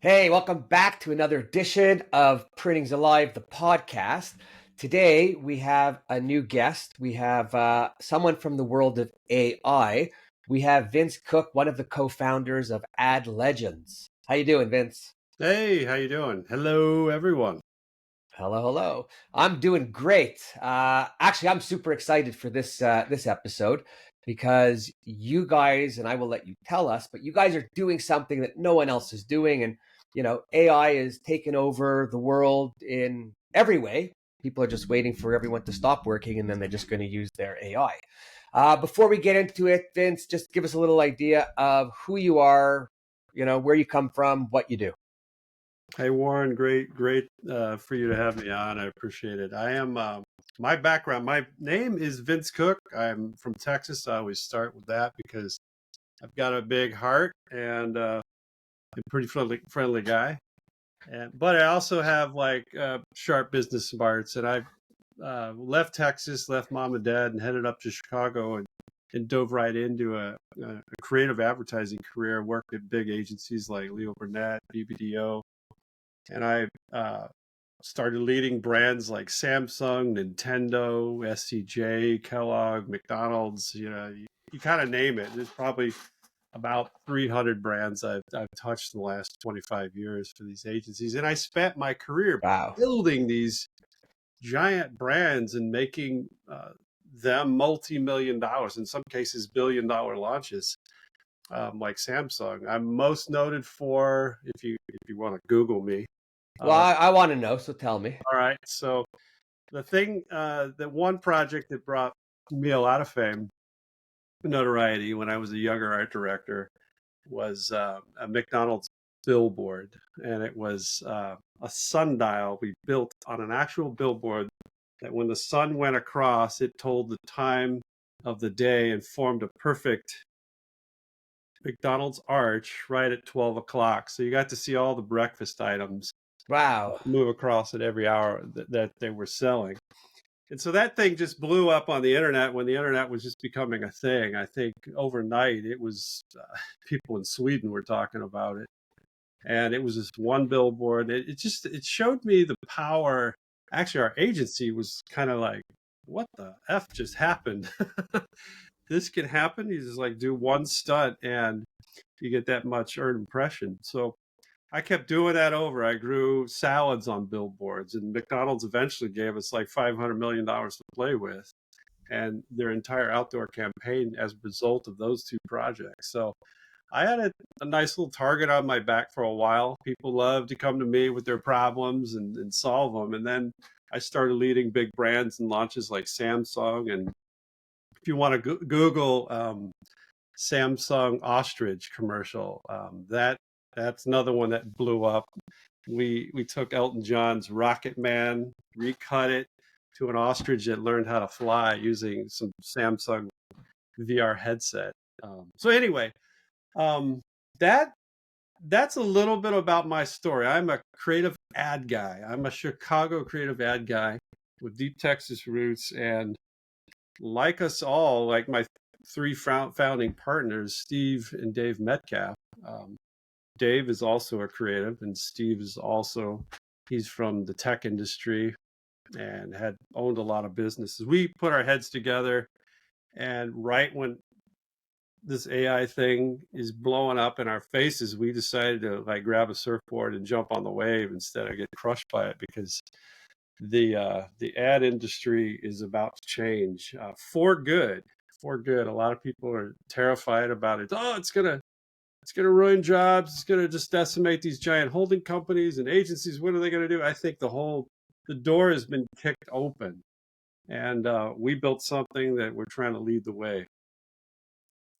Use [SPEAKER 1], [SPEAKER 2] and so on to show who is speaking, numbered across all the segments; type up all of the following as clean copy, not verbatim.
[SPEAKER 1] Hey, welcome back to another edition of Printing's Alive, the podcast. Today we have a new guest. We have someone from the world of AI. We have Vince Cook, one of the co-founders of Adlegends. How you doing, Vince?
[SPEAKER 2] Hey, how you doing? Hello, everyone.
[SPEAKER 1] Hello, hello. I'm doing great. Actually, I'm super excited for this episode because you guys, and I will let you tell us, but you guys are doing something that no one else is doing, and AI is taking over the world in every way. People are just waiting for everyone to stop working, and then they're just going to use their AI. Before we get into it, Vince, just give us a little idea of who you are, where you come from, what you do.
[SPEAKER 2] Hey, Warren, great for you to have me on. I appreciate it. I am my background. My name is Vince Cook. I'm from Texas. I always start with that because I've got a big heart and I'm a pretty friendly guy. But I also have like sharp business smarts. And I left Texas, left mom and dad, and headed up to Chicago and dove right into a creative advertising career. Worked at big agencies like Leo Burnett, BBDO. And I started leading brands like Samsung, Nintendo, SCJ, Kellogg, McDonald's. You kind of name it. There's probably about 300 brands I've touched in the last 25 years for these agencies. And I spent my career
[SPEAKER 1] Wow.
[SPEAKER 2] building these giant brands and making them multi-million dollars, in some cases billion-dollar launches. Like Samsung, I'm most noted for, if you want to Google me.
[SPEAKER 1] Well, I want to know, so tell me.
[SPEAKER 2] All right. So the one project that brought me a lot of fame, notoriety when I was a younger art director was a McDonald's billboard. And it was a sundial we built on an actual billboard that when the sun went across, it told the time of the day and formed a perfect McDonald's arch right at 12 o'clock. So you got to see all the breakfast items
[SPEAKER 1] Wow.
[SPEAKER 2] move across at every hour that they were selling. And so that thing just blew up on the internet when the internet was just becoming a thing. I think overnight it was people in Sweden were talking about it. And it was this one billboard. It showed me the power. Actually, our agency was kind of like, what the F just happened? This can happen. You just like do one stunt and you get that much earned impression. So I kept doing that over. I grew salads on billboards, and McDonald's eventually gave us like $500 million to play with, and their entire outdoor campaign as a result of those two projects. So I had a nice little target on my back for a while. People loved to come to me with their problems and solve them. And then I started leading big brands and launches like Samsung. And if you want to Google Samsung ostrich commercial, that's another one that blew up. We took Elton John's Rocket Man, recut it to an ostrich that learned how to fly using some Samsung VR headset. So anyway, um, that that's a little bit about my story. I'm a creative ad guy. I'm a Chicago creative ad guy with deep Texas roots, and like us all, like my three founding partners, Steve and Dave Metcalf. Um, Dave is also a creative, and Steve is also, he's from the tech industry and had owned a lot of businesses. We put our heads together, and right when this AI thing is blowing up in our faces, we decided to like grab a surfboard and jump on the wave instead of get crushed by it, because the ad industry is about to change for good. For good. A lot of people are terrified about it. Oh, it's gonna ruin jobs. It's gonna just decimate these giant holding companies and agencies. What are they gonna do? I think the door has been kicked open, and we built something that we're trying to lead the way.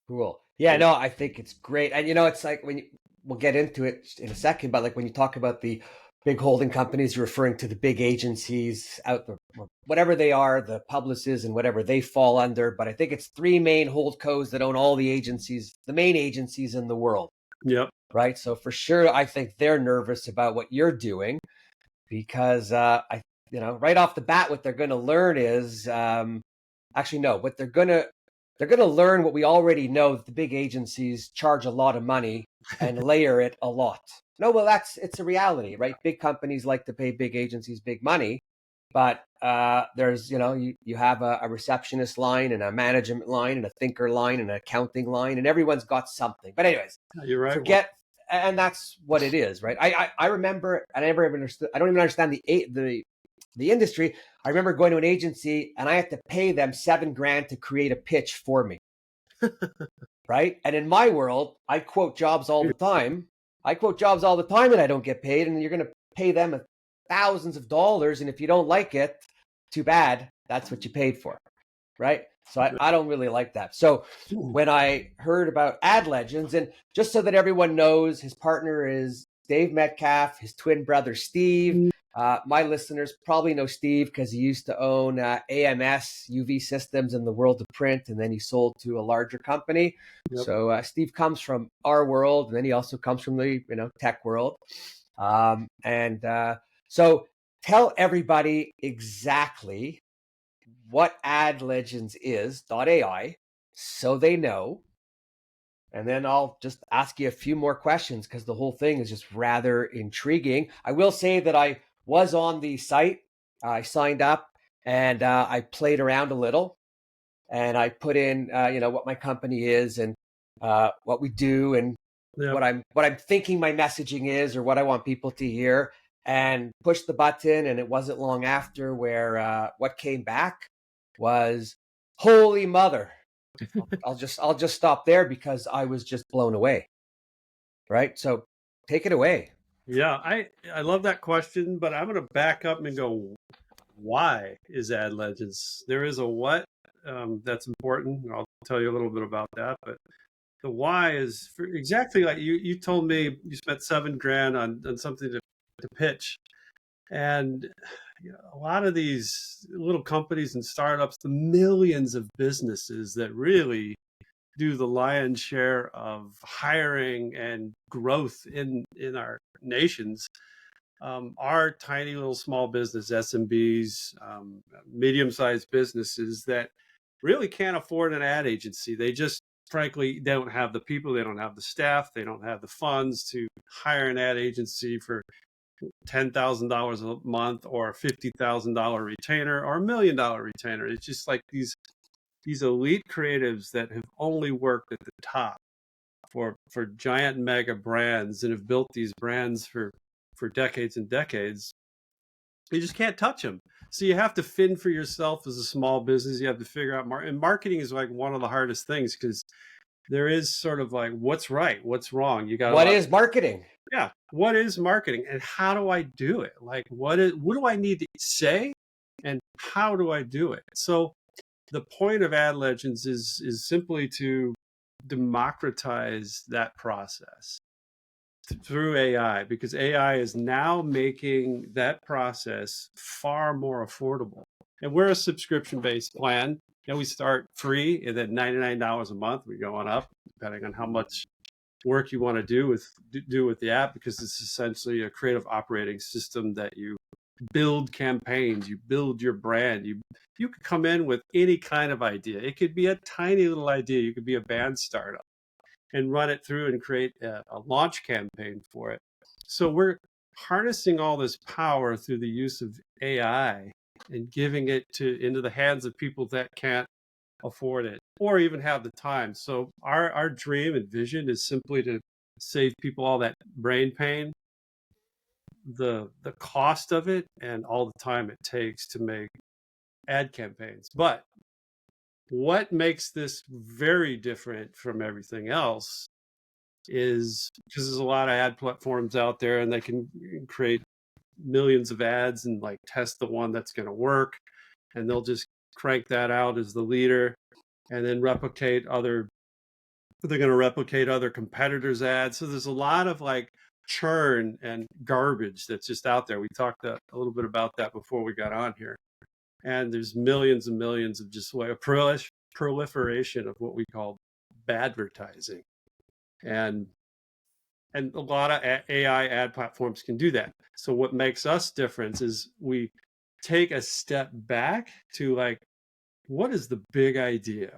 [SPEAKER 1] Cool. Yeah,
[SPEAKER 2] So
[SPEAKER 1] no, I think it's great. And it's like we'll get into it in a second, but like when you talk about the big holding companies, you're referring to the big agencies out there, whatever they are, the publicists and whatever they fall under. But I think it's three main holdcos that own all the agencies, the main agencies in the world,
[SPEAKER 2] yep.
[SPEAKER 1] right? So for sure, I think they're nervous about what you're doing because right off the bat, what they're going to learn is actually no, what they're going to they're going to learn what we already know, that the big agencies charge a lot of money and layer it a lot. No, well, it's a reality, right? Big companies like to pay big agencies big money, but there's, you have a receptionist line and a management line and a thinker line and an accounting line, and everyone's got something. But anyways,
[SPEAKER 2] You're right.
[SPEAKER 1] forget, and that's what it is, right? I remember, I never even understood. I don't even understand the industry. I remember going to an agency and I had to pay them $7,000 to create a pitch for me. Right. And in my world, I quote jobs all the time. And I don't get paid. And you're going to pay them thousands of dollars. And if you don't like it, too bad. That's what you paid for. Right. So I don't really like that. So when I heard about Adlegends, and just so that everyone knows, his partner is Dave Metcalf, his twin brother, Steve. My listeners probably know Steve because he used to own AMS UV Systems in the world of print, and then he sold to a larger company. Yep. So Steve comes from our world, and then he also comes from the tech world. So tell everybody exactly what Adlegends is .ai, so they know. And then I'll just ask you a few more questions because the whole thing is just rather intriguing. I will say that I was on the site. I signed up and I played around a little, and I put in, what my company is and what we do and what I'm thinking my messaging is, or what I want people to hear, and pushed the button. And it wasn't long after where what came back was, holy mother. I'll just stop there because I was just blown away. Right. So take it away.
[SPEAKER 2] Yeah, I love that question, but I'm going to back up and go, why is Adlegends? There is a what that's important. I'll tell you a little bit about that, but the why is exactly like you told me you spent $7,000 on something to pitch. And a lot of these little companies and startups, the millions of businesses that really do the lion's share of hiring and growth in our nations, are tiny little small business SMBs, medium-sized businesses that really can't afford an ad agency. They just, frankly, they don't have the people, they don't have the staff, they don't have the funds to hire an ad agency for $10,000 a month or a $50,000 retainer or $1 million retainer. It's just like these elite creatives that have only worked at the top for giant mega brands and have built these brands for decades and decades. You just can't touch them. So you have to fend for yourself as a small business. You have to figure out and marketing is like one of the hardest things, because there is sort of like, what's right, what's wrong. You got
[SPEAKER 1] what is marketing?
[SPEAKER 2] Yeah, what is marketing, and how do I do it? Like, what do I need to say, and how do I do it? So the point of Adlegends is simply to democratize that process through AI, because AI is now making that process far more affordable. And we're a subscription-based plan. We start free, and then $99 a month. We're going up depending on how much work you want to do with the app, because it's essentially a creative operating system that you build campaigns, you build your brand. You could come in with any kind of idea. It could be a tiny little idea. You could be a band startup and run it through and create a launch campaign for it. So we're harnessing all this power through the use of AI and giving it into the hands of people that can't afford it or even have the time. So our dream and vision is simply to save people all that brain pain, the cost of it, and all the time it takes to make ad campaigns. But what makes this very different from everything else is because there's a lot of ad platforms out there, and they can create millions of ads and like test the one that's going to work, and they'll just crank that out as the leader and then replicate other competitors' ads. So there's a lot of like churn and garbage that's just out there. We talked a little bit about that before we got on here. And there's millions and millions of just like a proliferation of what we call badvertising. And a lot of AI ad platforms can do that. So what makes us different is we take a step back to like what is the big idea?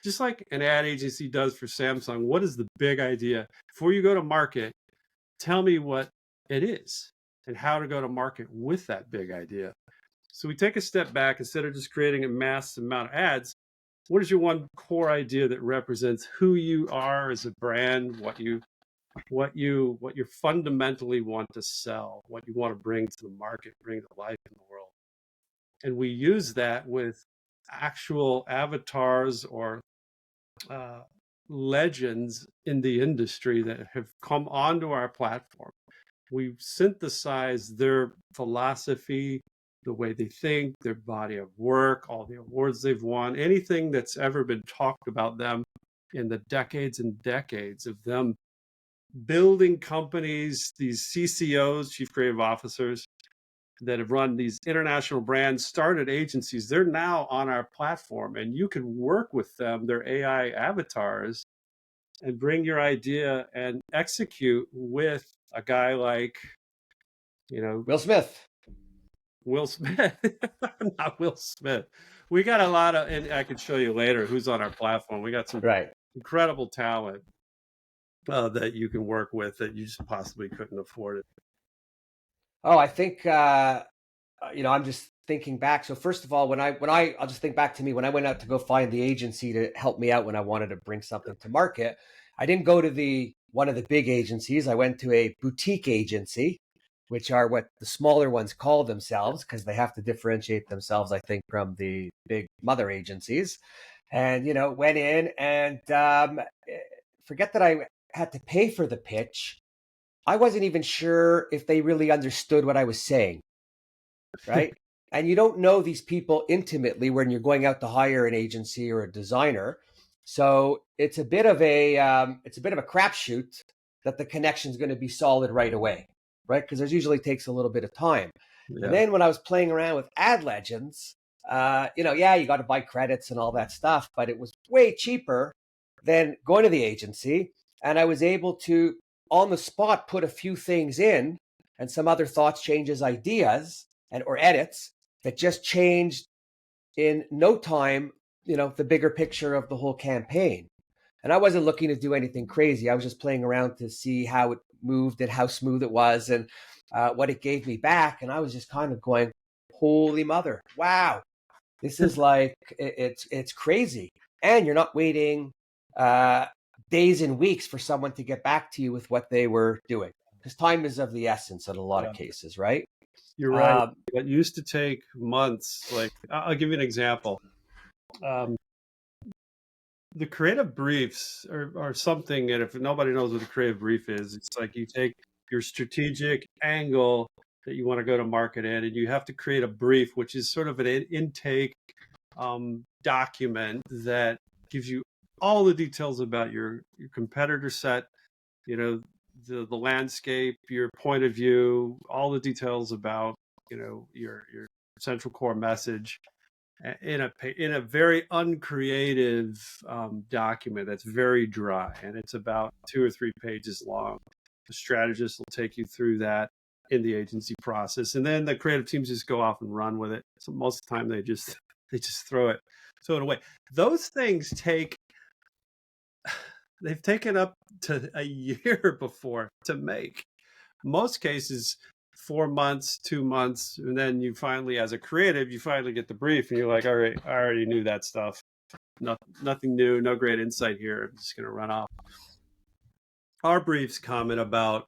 [SPEAKER 2] Just like an ad agency does for Samsung, what is the big idea? Before you go to market, tell me what it is and how to go to market with that big idea. So we take a step back. Instead of just creating a mass amount of ads, what is your one core idea that represents who you are as a brand, what you fundamentally want to sell, what you want to bring to the market, bring to life in the world? And we use that with actual avatars or uh, legends in the industry that have come onto our platform. We synthesize their philosophy, the way they think, their body of work, all the awards they've won, anything that's ever been talked about them in the decades and decades of them building companies, these CCOs, chief creative officers, that have run these international brands, started agencies. They're now on our platform, and you can work with them, their AI avatars, and bring your idea and execute with a guy like,
[SPEAKER 1] Will Smith.
[SPEAKER 2] Will Smith. Not Will Smith. We got a lot of, and I can show you later who's on our platform. We got some
[SPEAKER 1] Right.
[SPEAKER 2] incredible talent that you can work with that you just possibly couldn't afford it.
[SPEAKER 1] Oh, I think I'm just thinking back. So first of all, I'll just think back to me when I went out to go find the agency to help me out when I wanted to bring something to market. I didn't go to the one of the big agencies. I went to a boutique agency, which are what the smaller ones call themselves because they have to differentiate themselves, I think, from the big mother agencies. And went in and forget that I had to pay for the pitch. I wasn't even sure if they really understood what I was saying, right? And you don't know these people intimately when you're going out to hire an agency or a designer. So it's a bit of a crapshoot that the connection is going to be solid right away, right? Because there's usually takes a little bit of time. And
[SPEAKER 2] Yeah.
[SPEAKER 1] then when I was playing around with Adlegends, yeah, you got to buy credits and all that stuff, but it was way cheaper than going to the agency. And I was able to, on the spot, put a few things in and some other thoughts, changes, ideas, and or edits that just changed in no time, the bigger picture of the whole campaign. And I wasn't looking to do anything crazy. I was just playing around to see how it moved and how smooth it was and what it gave me back. And I was just kind of going, holy mother, wow, this is like it's crazy. And you're not waiting days and weeks for someone to get back to you with what they were doing because time is of the essence in a lot of
[SPEAKER 2] Yeah.
[SPEAKER 1] cases, right?
[SPEAKER 2] You're right.
[SPEAKER 1] Um,
[SPEAKER 2] It used to take months. Like, I'll give you an example. Um, the creative briefs are something, and if nobody knows what a creative brief is, it's like you take your strategic angle that you want to go to market in, and you have to create a brief, which is sort of an intake document that gives you all the details about your competitor set, you know, the landscape, your point of view, all the details about, your central core message in a very uncreative document that's very dry, and it's about 2 or 3 pages long. The strategist will take you through that in the agency process, and then the creative teams just go off and run with it. So most of the time they just throw it away. Those things they've taken up to a year before to make. Most cases 4 months, 2 months, and then you finally, as a creative, you finally get the brief and you're like, all right, I already knew that stuff. Nothing new, no great insight here. I'm just going to run off. Our briefs come in about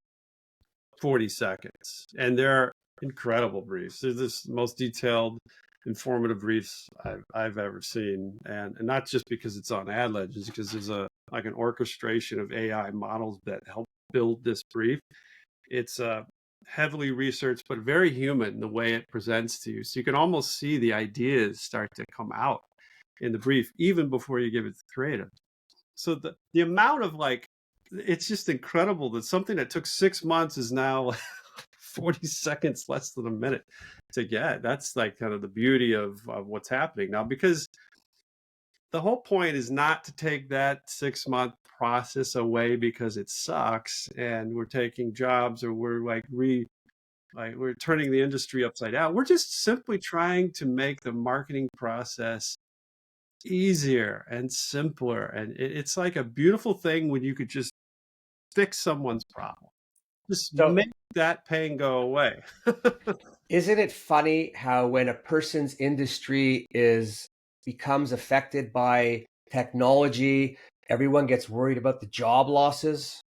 [SPEAKER 2] 40 seconds, and they're incredible briefs. They're the most detailed, informative briefs I've ever seen, and not just because it's on Adlegends, because there's like an orchestration of AI models that help build this brief. It's heavily researched, but very human the way it presents to you. So you can almost see the ideas start to come out in the brief, even before you give it to creative. So the amount of it's just incredible that something that took 6 months is now 40 seconds, less than a minute to get. That's like kind of the beauty of what's happening now, because the whole point is not to take that 6-month process away because it sucks and we're taking jobs, or we're we're turning the industry upside down. We're just simply trying to make the marketing process easier and simpler. And it's like a beautiful thing when you could just fix someone's problem. Just
[SPEAKER 1] So
[SPEAKER 2] make that pain go away.
[SPEAKER 1] isn't it funny how when a person's industry is becomes affected by technology, everyone gets worried about the job losses?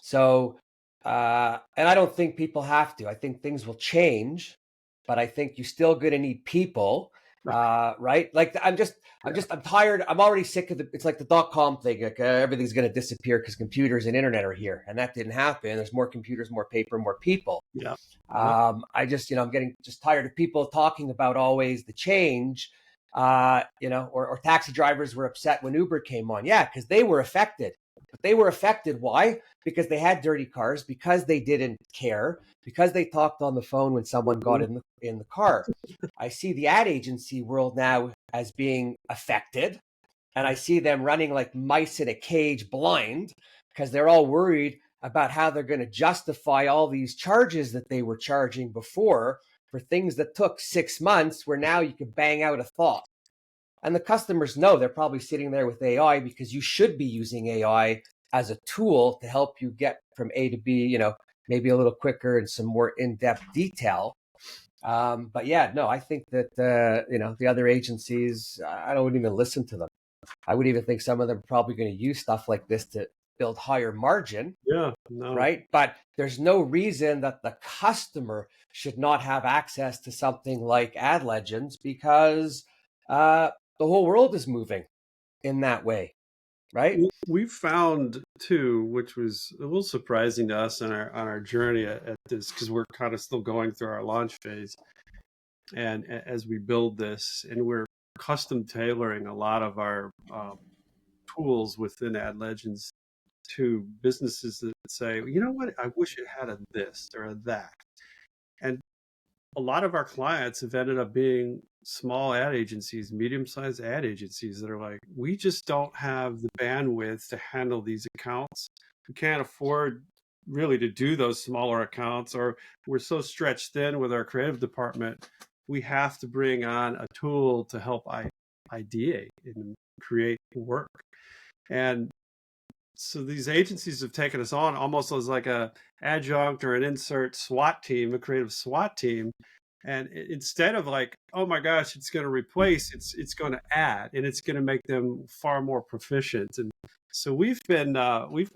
[SPEAKER 1] So, and I don't think people have to. I think things will change, but I think you're still going to need people, right? Like I'm tired. I'm already sick of the. It's like the .com thing. Like everything's going to disappear because computers and internet are here, and that didn't happen. There's more computers, more paper, more people.
[SPEAKER 2] Yeah. Yep.
[SPEAKER 1] I just, I'm getting just tired of people talking about always the change. Or taxi drivers were upset when Uber came on. Yeah, because they were affected. But they were affected. Why? Because they had dirty cars, because they didn't care, because they talked on the phone when someone got
[SPEAKER 2] Mhm.
[SPEAKER 1] in the car. I see the ad agency world now as being affected, and I see them running like mice in a cage blind because they're all worried about how they're going to justify all these charges that they were charging before for things that took 6 months, where now you could bang out a thought. And the customers know they're probably sitting there with AI, because you should be using AI as a tool to help you get from A to B, maybe a little quicker and some more in-depth detail. But yeah, no, I think that, the other agencies, I don't even listen to them. I would even think some of them are probably going to use stuff like this to build higher margin,
[SPEAKER 2] Yeah. No.
[SPEAKER 1] right? But there's no reason that the customer should not have access to something like Ad Legends, because the whole world is moving in that way, right?
[SPEAKER 2] We found too, which was a little surprising to us on our journey at this, because we're kind of still going through our launch phase, and as we build this, and we're custom tailoring a lot of our tools within Ad Legends to businesses that say, you know what, I wish it had a this or a that. And a lot of our clients have ended up being small ad agencies, medium-sized ad agencies that are like, we just don't have the bandwidth to handle these accounts. We can't afford really to do those smaller accounts, or we're so stretched thin with our creative department. We have to bring on a tool to help ideate and create work. And so these agencies have taken us on almost as like a adjunct or an insert SWAT team, a creative SWAT team. And instead of like, oh my gosh, it's going to replace, it's going to add, and it's going to make them far more proficient. And so we've been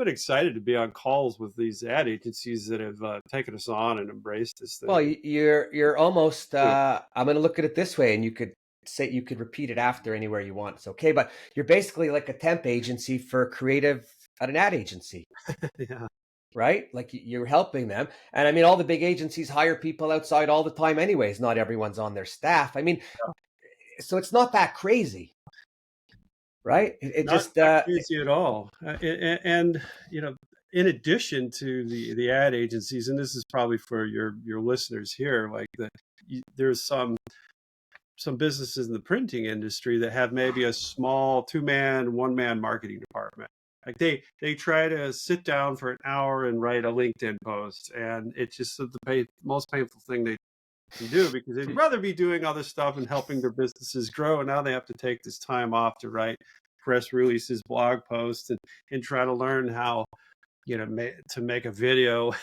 [SPEAKER 2] excited to be on calls with these ad agencies that have taken us on and embraced this
[SPEAKER 1] Well,
[SPEAKER 2] thing.
[SPEAKER 1] you're almost.
[SPEAKER 2] Yeah.
[SPEAKER 1] I'm going to look at it this way, and you could repeat it after anywhere you want. It's okay, but you're basically like a temp agency for creative at an ad agency,
[SPEAKER 2] Yeah.
[SPEAKER 1] right? Like you're helping them. And I mean, all the big agencies hire people outside all the time, anyways. Not everyone's on their staff. I mean, so it's not that crazy, right? It
[SPEAKER 2] Not
[SPEAKER 1] just,
[SPEAKER 2] not crazy at all. And you know, in addition to the ad agencies, and this is probably for your listeners here, like there's some businesses in the printing industry that have maybe a small two-man, one-man marketing department. Like they try to sit down for an hour and write a LinkedIn post, and it's just most painful thing they can do, because they'd rather be doing other stuff and helping their businesses grow. And now they have to take this time off to write press releases, blog posts, and try to learn how, to make a video,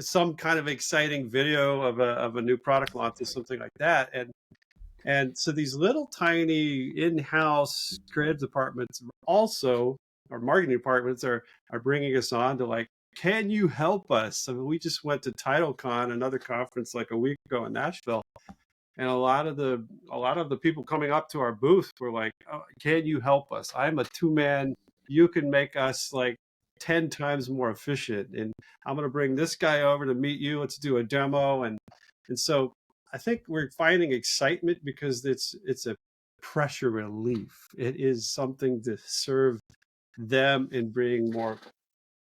[SPEAKER 2] some kind of exciting video of a new product launch or something like that. And so these little tiny in-house creative departments also, or marketing departments, are bringing us on to like, can you help us? I mean, we just went to TitleCon, another conference, like a week ago in Nashville, and a lot of the people coming up to our booth were like, oh, can you help us? I'm a two-man. You can make us like 10 times more efficient, and I'm going to bring this guy over to meet you. Let's do a demo. And so I think we're finding excitement because it's a pressure relief. It is something to serve them and bring more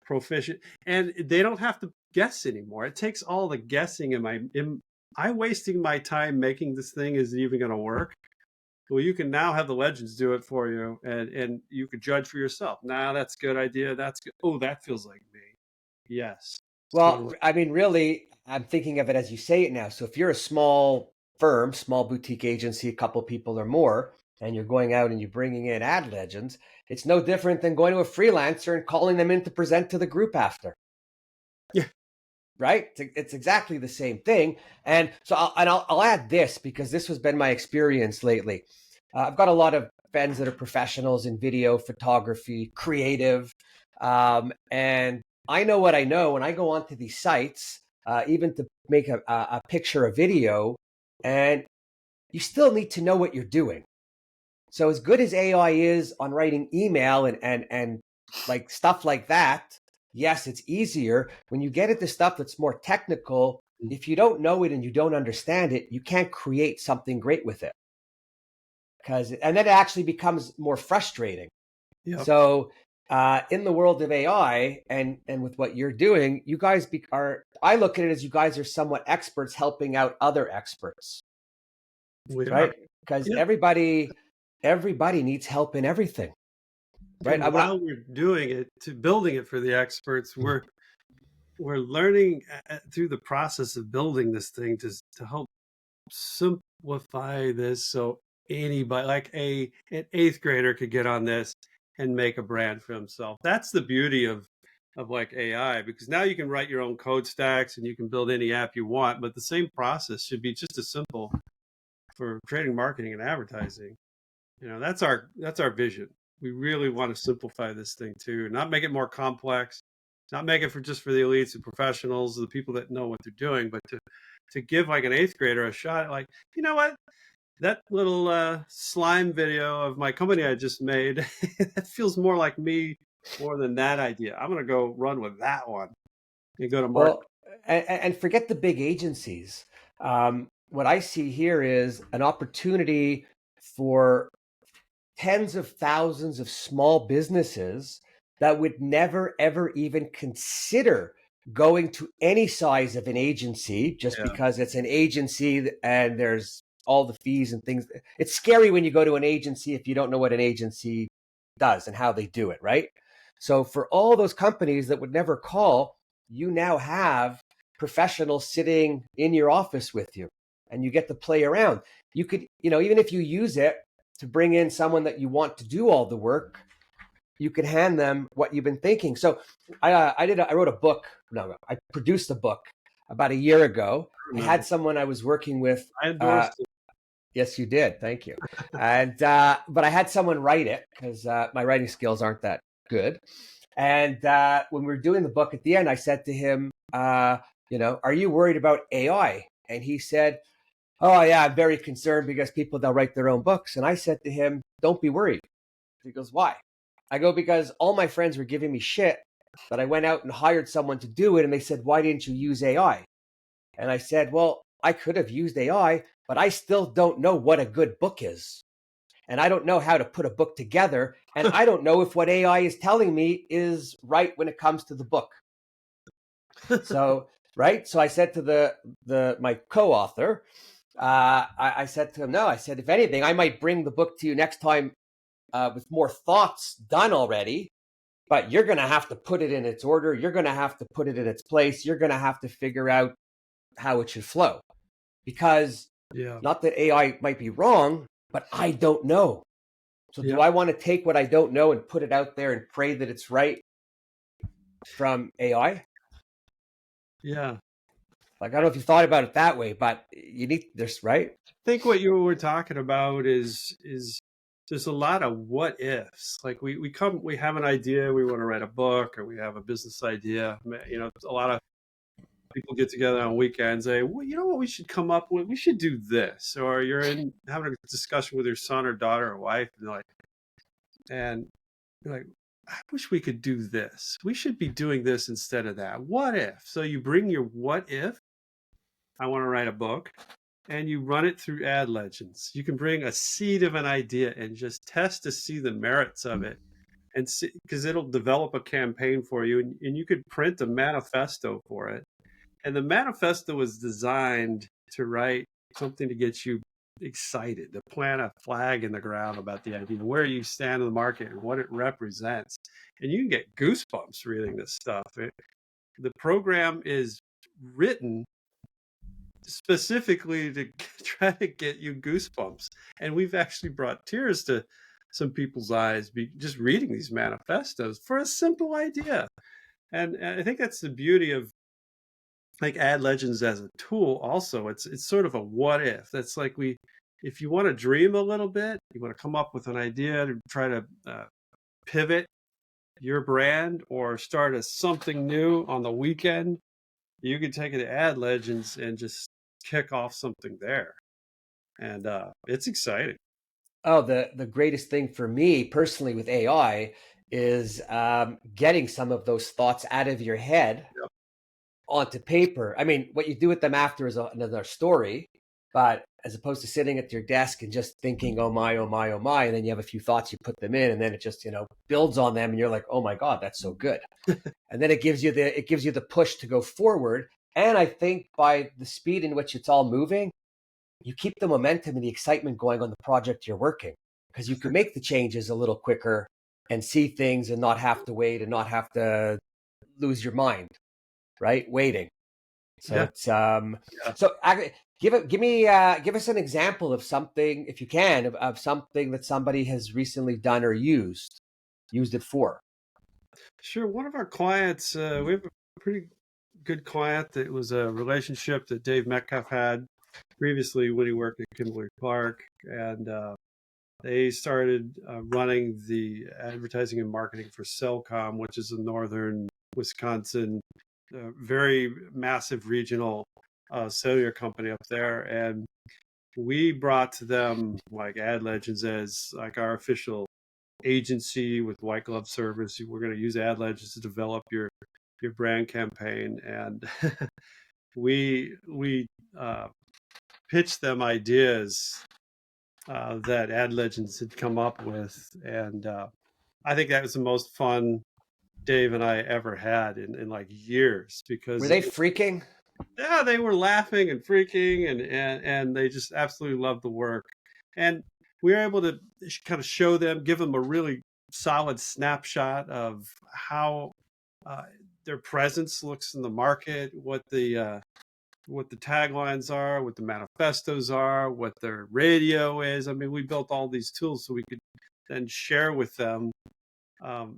[SPEAKER 2] proficient, and they don't have to guess anymore. It takes all the guessing. Am I wasting my time making this thing? Is it even going to work? Well, you can now have the legends do it for you, and you can judge for yourself. Nah, that's a good idea. That's good. Oh, that feels like me. Yes,
[SPEAKER 1] well,
[SPEAKER 2] totally.
[SPEAKER 1] I mean, really, I'm thinking of it as you say it now. So if you're a small firm, small boutique agency, a couple people or more, and you're going out and you're bringing in ad legends, it's no different than going to a freelancer and calling them in to present to the group after.
[SPEAKER 2] Yeah.
[SPEAKER 1] Right? It's exactly the same thing. And so I'll add this, because this has been my experience lately. I've got a lot of friends that are professionals in video, photography, creative. And I know what I know when I go onto these sites, even to make a picture, a video, and you still need to know what you're doing. So as good as AI is on writing email and like stuff like that, yes, it's easier. When you get into stuff that's more technical, if you don't know it and you don't understand it, you can't create something great with it. And then it actually becomes more frustrating.
[SPEAKER 2] Yep.
[SPEAKER 1] So in the world of AI and with what you're doing, you guys are, I look at it as you guys are somewhat experts helping out other experts,
[SPEAKER 2] We are.
[SPEAKER 1] right? Because
[SPEAKER 2] Yeah.
[SPEAKER 1] everybody needs help in everything, right?
[SPEAKER 2] And while we're doing it, to building it for the experts, we're learning through the process of building this thing to help simplify this, so anybody, like an eighth grader, could get on this and make a brand for himself. That's the beauty of like AI, because now you can write your own code stacks and you can build any app you want, but the same process should be just as simple for creating marketing and advertising. That's our vision. We really want to simplify this thing too, not make it more complex, not make it just for the elites and professionals, the people that know what they're doing, but to give like an eighth grader a shot. Like, you know what? That little slime video of my company I just made, that feels more like me more than that idea. I'm going to go run with that one and go to market.
[SPEAKER 1] Well, and forget the big agencies. What I see here is an opportunity for tens of thousands of small businesses that would never, ever even consider going to any size of an agency just
[SPEAKER 2] Yeah.
[SPEAKER 1] because it's an agency and there's all the fees and things. It's scary when you go to an agency if you don't know what an agency does and how they do it, right? So for all those companies that would never call, you now have professionals sitting in your office with you, and you get to play around. You could, even if you use it to bring in someone that you want to do all the work, you could hand them what you've been thinking. So I wrote a book. No, I produced a book about a year ago. I had someone I was working with.
[SPEAKER 2] I endorsed it.
[SPEAKER 1] Yes, you did. Thank you. And but I had someone write it because my writing skills aren't that good. And when we were doing the book at the end, I said to him, are you worried about AI? And he said, oh yeah, I'm very concerned because people, they'll write their own books. And I said to him, don't be worried. He goes, why? I go, because all my friends were giving me shit that I went out and hired someone to do it. And they said, why didn't you use AI? And I said, well, I could have used AI, but I still don't know what a good book is. And I don't know how to put a book together. And I don't know if what AI is telling me is right when it comes to the book. So, right. So I said to my co-author, I said to him, no, I said, if anything, I might bring the book to you next time with more thoughts done already, but you're going to have to put it in its order. You're going to have to put it in its place. You're going to have to figure out how it should flow, because not that AI might be wrong, but I don't know. So do I want to take what I don't know and put it out there and pray that it's right from AI?
[SPEAKER 2] Yeah.
[SPEAKER 1] Like, I don't know if you thought about it that way, but you need this, right?
[SPEAKER 2] I think what you were talking about is there's a lot of what ifs. Like we have an idea, we want to write a book, or we have a business idea. A lot of people get together on weekends, say, well, you know what we should come up with? We should do this. Or you're having a discussion with your son or daughter or wife, and you're like, I wish we could do this. We should be doing this instead of that. What if? So you bring your what if. I want to write a book, and you run it through Adlegends. You can bring a seed of an idea and just test to see the merits of it, and see, because it'll develop a campaign for you, and you could print a manifesto for it. And the manifesto was designed to write something to get you excited, to plant a flag in the ground about the idea, where you stand in the market and what it represents. And you can get goosebumps reading this stuff. The program is written specifically to try to get you goosebumps. And we've actually brought tears to some people's eyes just reading these manifestos for a simple idea. And I think that's the beauty of like Ad Legends as a tool. Also, it's sort of a what if. That's like if you want to dream a little bit, you want to come up with an idea to try to pivot your brand or start something new on the weekend, you can take it to Ad Legends and just kick off something there. And it's exciting.
[SPEAKER 1] Oh, the greatest thing for me personally with AI is getting some of those thoughts out of your head
[SPEAKER 2] Yep.
[SPEAKER 1] onto paper. I mean, what you do with them after is another story, but as opposed to sitting at your desk and just thinking, oh my, oh my, oh my, and then you have a few thoughts, you put them in, and then it just, builds on them, and you're like, oh my God, that's so good. And then it gives you the push to go forward. And I think by the speed in which it's all moving, you keep the momentum and the excitement going on the project you're working, because you can make the changes a little quicker and see things and not have to wait and not have to lose your mind, right? Waiting. So
[SPEAKER 2] Yeah.
[SPEAKER 1] it's
[SPEAKER 2] Yeah.
[SPEAKER 1] so give us an example of something, if you can, of something that somebody has recently done or used it for.
[SPEAKER 2] Sure. One of our clients, we have a pretty good client that was a relationship that Dave Metcalf had previously when he worked at Kimberly Clark. And they started running the advertising and marketing for Cellcom, which is a northern Wisconsin, very massive regional cellular company up there. And we brought to them like Ad Legends as like our official agency with white glove service. We're going to use Ad Legends to develop your brand campaign, and we pitched them ideas that Ad Legends had come up with, and I think that was the most fun Dave and I ever had in like years,
[SPEAKER 1] Were
[SPEAKER 2] because
[SPEAKER 1] they freaking?
[SPEAKER 2] yeah, they were laughing and freaking, and they just absolutely loved the work. And we were able to kind of show them, give them a really solid snapshot of how uh, their presence looks in the market, what the taglines are, what the manifestos are, what their radio is. I mean, we built all these tools so we could then share with them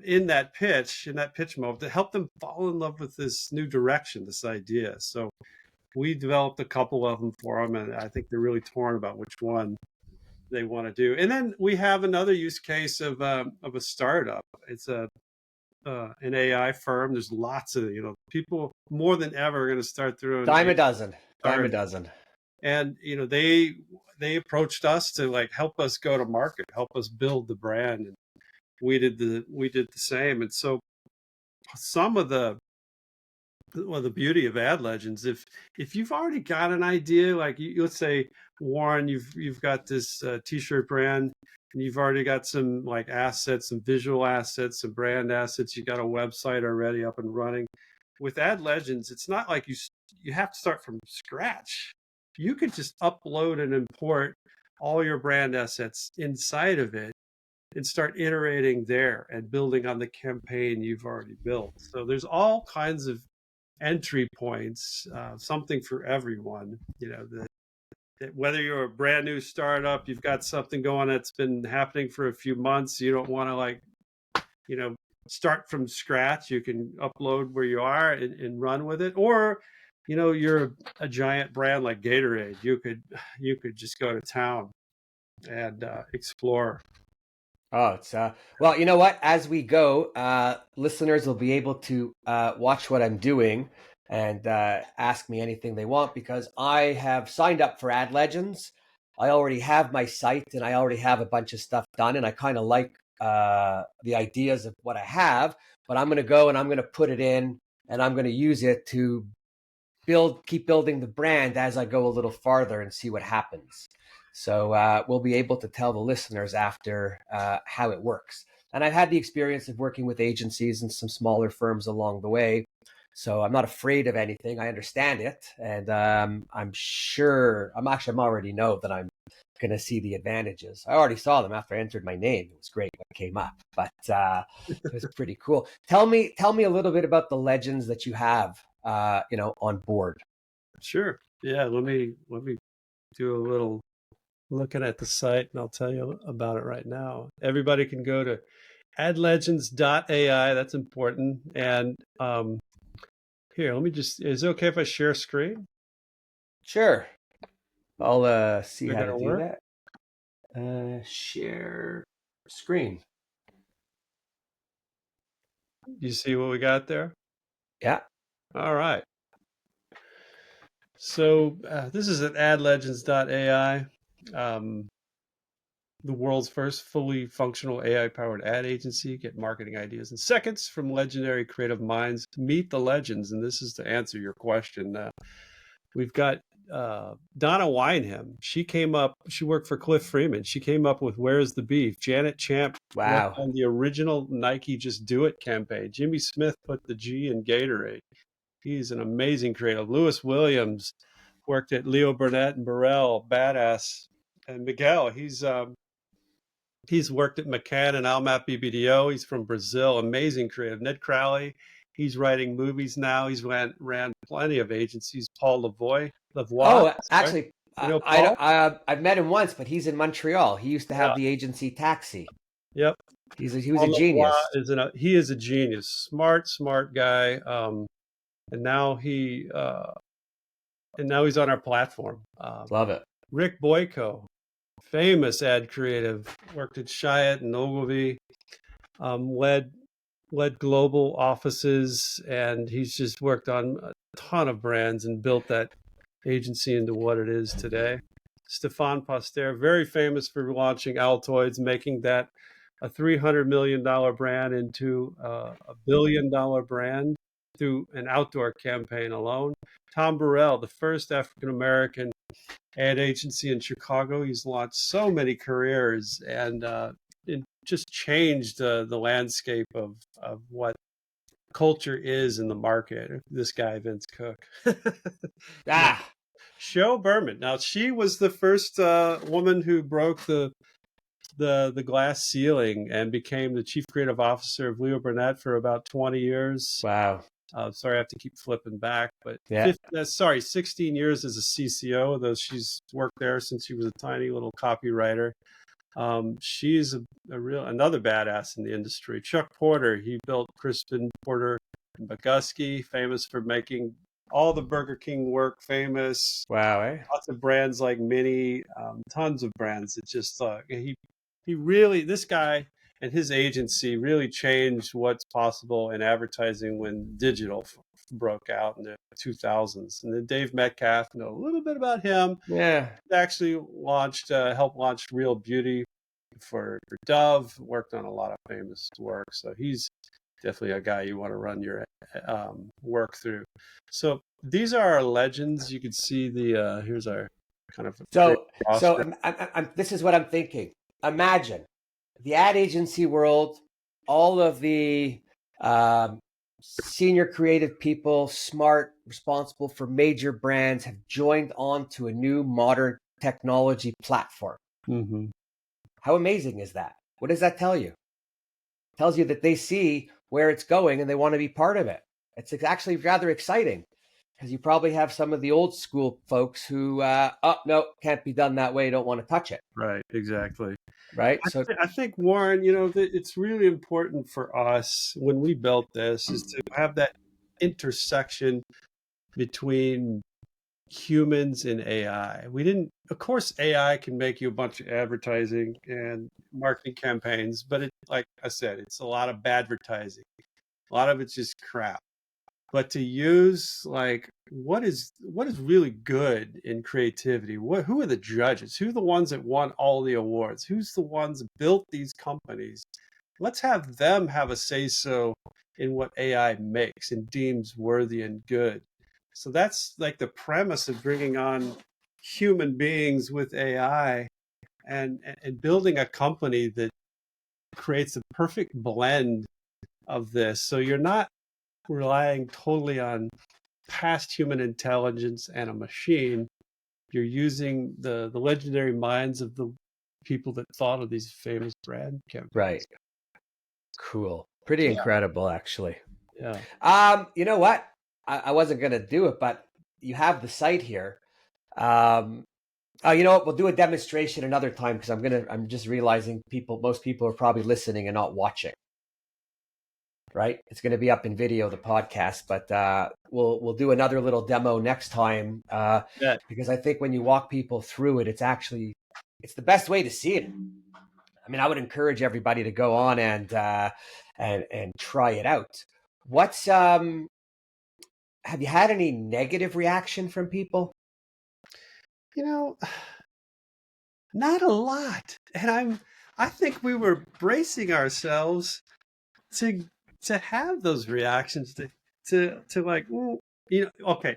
[SPEAKER 2] in that pitch mode, to help them fall in love with this new direction, this idea. So we developed a couple of them for them, and I think they're really torn about which one they want to do. And then we have another use case of a startup. It's an AI firm. There's lots of people more than ever are going to start their own
[SPEAKER 1] Dime
[SPEAKER 2] AI
[SPEAKER 1] a dozen. Dime a
[SPEAKER 2] startup.
[SPEAKER 1] dozen.
[SPEAKER 2] And they approached us to like help us go to market, help us build the brand, and we did the same. And so some of the beauty of Ad Legends, if you've already got an idea, like let's say Warren, you've got this t-shirt brand, and you've already got some like assets, some visual assets, some brand assets, you got a website already up and running. With Ad Legends, it's not like you have to start from scratch. You could just upload and import all your brand assets inside of it and start iterating there and building on the campaign you've already built. So there's all kinds of entry points, something for everyone. Whether you're a brand new startup, you've got something going that's been happening for a few months, you don't want to like, you know, start from scratch. You can upload where you are and run with it. Or, you're a giant brand like Gatorade. You could just go to town and explore.
[SPEAKER 1] Oh, it's well, you know what? As we go, listeners will be able to watch what I'm doing and ask me anything they want, because I have signed up for Ad Legends. I already have my site and I already have a bunch of stuff done, and I kind of like the ideas of what I have. But I'm going to go and I'm going to put it in, and I'm going to use it to keep building the brand as I go a little farther and see what happens. So we'll be able to tell the listeners after how it works. And I've had the experience of working with agencies and some smaller firms along the way. So I'm not afraid of anything. I understand it. And I'm already know that I'm going to see the advantages. I already saw them after I entered my name. It was great when it came up, but it was pretty cool. Tell me a little bit about the legends that you have, on board.
[SPEAKER 2] Sure. Yeah, let me do a little looking at the site, and I'll tell you about it right now. Everybody can go to Adlegends.ai. That's important. And here, let me just. Is it okay if I share screen?
[SPEAKER 1] Sure. I'll see
[SPEAKER 2] Is it
[SPEAKER 1] how
[SPEAKER 2] going
[SPEAKER 1] to
[SPEAKER 2] to
[SPEAKER 1] do
[SPEAKER 2] work?
[SPEAKER 1] that. Share screen.
[SPEAKER 2] You see what we got there?
[SPEAKER 1] Yeah.
[SPEAKER 2] All right. So this is at adlegends.ai, the world's first fully functional AI-powered ad agency. Get marketing ideas in seconds from legendary creative minds. Meet the legends, and this is to answer your question. We've got Donna Wineham. She came up. She worked for Cliff Freeman. She came up with "Where's the Beef." Janet Champ worked
[SPEAKER 1] Wow.
[SPEAKER 2] on the original Nike "Just Do It" campaign. Jimmy Smith put the G in Gatorade. He's an amazing creative. Lewis Williams worked at Leo Burnett and Burrell, badass. And Miguel, he's worked at McCann and Almap BBDO. He's from Brazil, amazing creative. Ned Crowley, he's writing movies now. He's ran plenty of agencies. Paul Lavoie,
[SPEAKER 1] Oh,
[SPEAKER 2] sorry.
[SPEAKER 1] actually,
[SPEAKER 2] You know Paul?
[SPEAKER 1] I've met him once, but he's in Montreal. He used to
[SPEAKER 2] Yeah.
[SPEAKER 1] have the agency Taxi.
[SPEAKER 2] Yep.
[SPEAKER 1] He was a
[SPEAKER 2] Paul
[SPEAKER 1] genius.
[SPEAKER 2] Lavoie he is a genius, smart guy. And now he's on our platform.
[SPEAKER 1] Love it.
[SPEAKER 2] Rick Boyko, famous ad creative, worked at Chiat and Ogilvy, led global offices, and he's just worked on a ton of brands and built that agency into what it is today. Stefan Poster, very famous for launching Altoids, making that a $300 million brand into a $1 billion brand through an outdoor campaign alone. Tom Burrell, the first African American ad agency in Chicago. He's launched so many careers, and it just changed the landscape of what culture is in the market. This guy, Vince Cook. Now,
[SPEAKER 1] Ah,
[SPEAKER 2] Sho Berman. Now, she was the first woman who broke the glass ceiling and became the chief creative officer of Leo Burnett for about 20 years.
[SPEAKER 1] wow.
[SPEAKER 2] Sorry, I have to keep flipping back, but
[SPEAKER 1] Yeah.
[SPEAKER 2] 16 years as a CCO, though she's worked there since she was a tiny little copywriter. She's another badass in the industry. Chuck Porter, he built Crispin Porter and Bogusky, famous for making all the Burger King work famous.
[SPEAKER 1] Wow. Eh?
[SPEAKER 2] Lots of brands like Mini, tons of brands. It's just he really, this guy and his agency really changed what's possible in advertising when digital broke out in the 2000s. And then Dave Metcalf, know a little bit about him.
[SPEAKER 1] Yeah.
[SPEAKER 2] He actually helped launch Real Beauty for Dove, worked on a lot of famous work. So he's definitely a guy you want to run your work through. So these are our legends. You can see here's our kind of
[SPEAKER 1] So this is what I'm thinking. Imagine the ad agency world, all of the senior creative people, smart, responsible for major brands, have joined on to a new modern technology platform.
[SPEAKER 2] Mm-hmm.
[SPEAKER 1] How amazing is that? What does that tell you? It tells you that they see where it's going and they want to be part of it. It's actually rather exciting because you probably have some of the old school folks who, oh, no, can't be done that way, don't want to touch it.
[SPEAKER 2] Right, exactly.
[SPEAKER 1] Right. So,
[SPEAKER 2] I think, Warren, it's really important for us when we built this is to have that intersection between humans and AI. We didn't, of course, AI can make you a bunch of advertising and marketing campaigns, but like I said, it's a lot of advertising. A lot of it's just crap. But to use like what is really good in creativity? Who are the judges? Who are the ones that won all the awards? Who's the ones that built these companies? Let's have them have a say so in what AI makes and deems worthy and good. So that's like the premise of bringing on human beings with AI and building a company that creates a perfect blend of this. So you're not relying totally on past human intelligence and a machine. You're using the legendary minds of the people that thought of these famous brand campaigns.
[SPEAKER 1] right. Cool. Pretty incredible, actually.
[SPEAKER 2] Yeah.
[SPEAKER 1] You know what? I wasn't going to do it, but you have the site here. Um, oh, you know what? We'll do a demonstration another time because I'm just realizing most people are probably listening and not watching. Right? It's going to be up in video, the podcast, but we'll do another little demo next time
[SPEAKER 2] Yeah.
[SPEAKER 1] because I think when you walk people through it, it's the best way to see it. I mean, I would encourage everybody to go on and try it out. What's have you had any negative reaction from people?
[SPEAKER 2] You know, not a lot. And I think we were bracing ourselves to have those reactions to like, okay,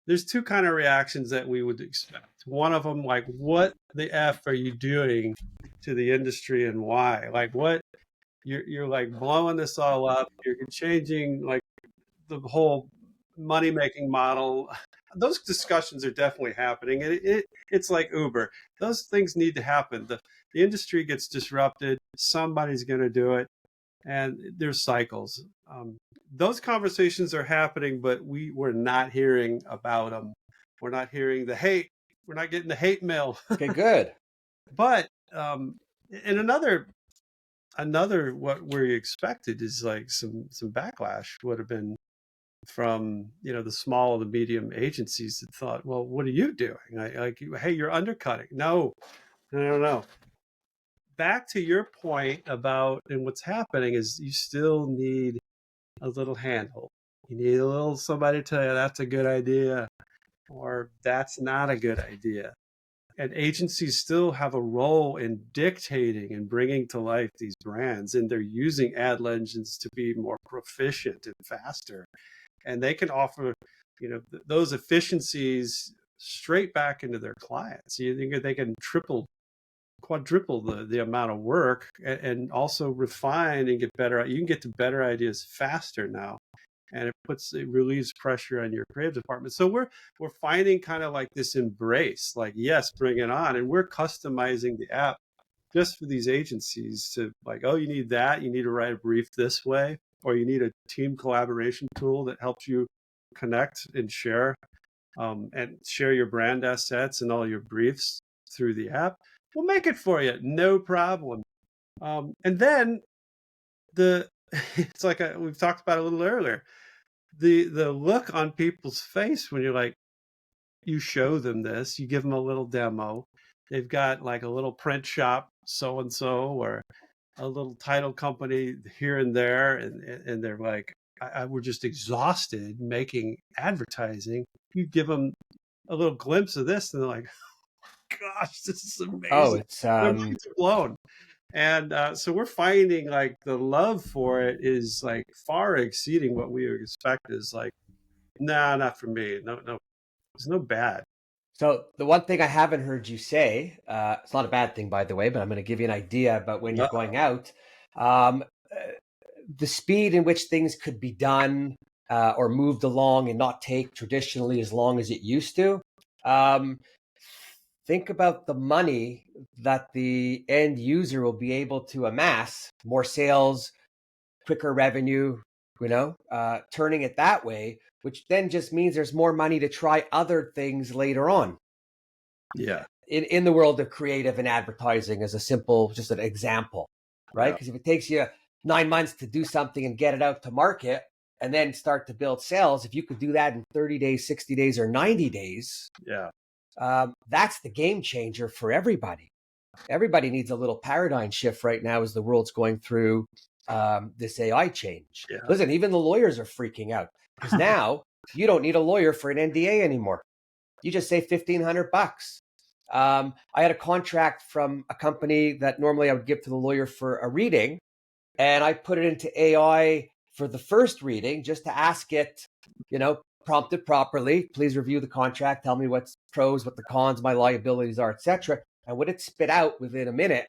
[SPEAKER 2] there's two kind of reactions that we would expect. One of them, like, what the F are you doing to the industry and why? Like, what you're like blowing this all up. You're changing like the whole money making model. Those discussions are definitely happening, and it's like Uber. Those things need to happen. The industry gets disrupted. Somebody's going to do it, and there's cycles. Those conversations are happening, but we're not hearing about them. We're not hearing the hate. We're not getting the hate mail.
[SPEAKER 1] Okay, good.
[SPEAKER 2] But and another what we expected is like some backlash would have been from the small and the medium agencies that thought, well, what are you doing? Like, hey, you're undercutting. No, no. Back to your point about and what's happening is you still need a little handhold. You need a little somebody to tell you that's a good idea or that's not a good idea. And agencies still have a role in dictating and bringing to life these brands, and they're using Adlegends to be more proficient and faster. And they can offer, those efficiencies straight back into their clients. You think they can quadruple the amount of work and also refine and get better. You can get to better ideas faster now. And it relieves pressure on your creative department. So we're finding kind of like this embrace, like, yes, bring it on. And we're customizing the app just for these agencies to like, oh, you need that. You need to write a brief this way, or you need a team collaboration tool that helps you connect and share your brand assets and all your briefs through the app. We'll make it for you, no problem. And then it's like we've talked about a little earlier. The look on people's face when you're like, you show them this, you give them a little demo. They've got like a little print shop, so and so, or a little title company here and there, and they're like, we're just exhausted making advertising. You give them a little glimpse of this, and they're like, gosh, this is
[SPEAKER 1] Oh,
[SPEAKER 2] amazing.
[SPEAKER 1] it's
[SPEAKER 2] Their minds are blown. And so we're finding like the love for it is like far exceeding what we expect. Is like, nah, not for me. No, it's no bad.
[SPEAKER 1] So the one thing I haven't heard you say, it's not a bad thing, by the way, but I'm going to give you an idea about when you're going out. Um, uh, the speed in which things could be done or moved along and not take traditionally as long as it used to. Um, think about the money that the end user will be able to amass, more sales, quicker revenue, turning it that way, which then just means there's more money to try other things later on.
[SPEAKER 2] Yeah.
[SPEAKER 1] In the world of creative and advertising as just an example, right?
[SPEAKER 2] Yeah.
[SPEAKER 1] Because if it takes you 9 months to do something and get it out to market and then start to build sales, if you could do that in 30 days, 60 days, or 90 days,
[SPEAKER 2] Yeah.
[SPEAKER 1] that's the game changer for everybody. Everybody needs a little paradigm shift right now as the world's going through this AI change.
[SPEAKER 2] Yeah.
[SPEAKER 1] Listen, even the lawyers are freaking out because now you don't need a lawyer for an NDA anymore. You just say $1,500. I had a contract from a company that normally I would give to the lawyer for a reading, and I put it into AI for the first reading just to ask it, prompted properly. Please review the contract. Tell me what's pros, what the cons, my liabilities are, etc. And what it spit out within a minute